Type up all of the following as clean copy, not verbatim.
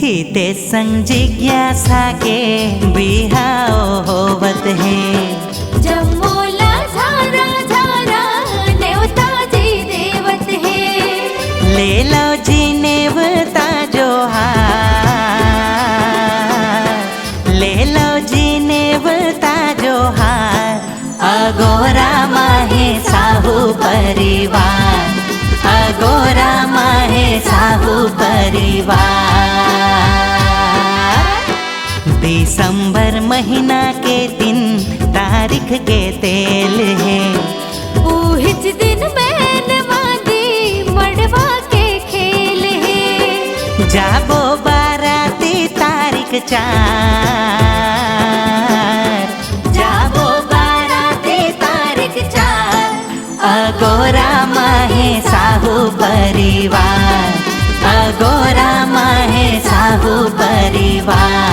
हिते संग जिज्ञासा के बिहाओ होवत है। जमोला झारा झारा नेवता जी देवत है। ले लो जी नेवता जो हार, ले लो जी नेवता जो हार। अगोरा माहे साहू परिवार, अगोरा माहे साहू परिवार। दिसंबर महीना के दिन तारीख के तेल है। उहिच दिन बहन मादी मड़वा के खेल है। जाबो बाराती तारीख 4, जाबो बाराती तारीख 4। अगोरा माहे साहू परिवार, अगोरा माहे साहू परिवार।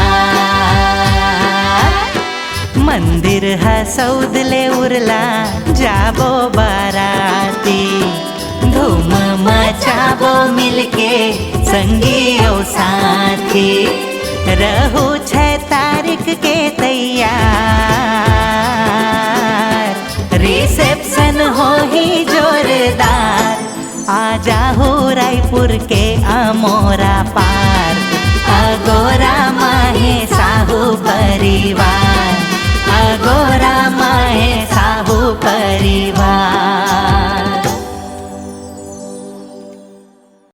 मंदिर हसौदले उरला जाबो बाराती। धूम मचाबो मिलके संगियो साथी। रहो 6 तारीख के तैयार। रिसेप्शन हो ही जोरदार। आजा हो रायपुर के अमोरा पार। अगोरा माहे साहू परिवार।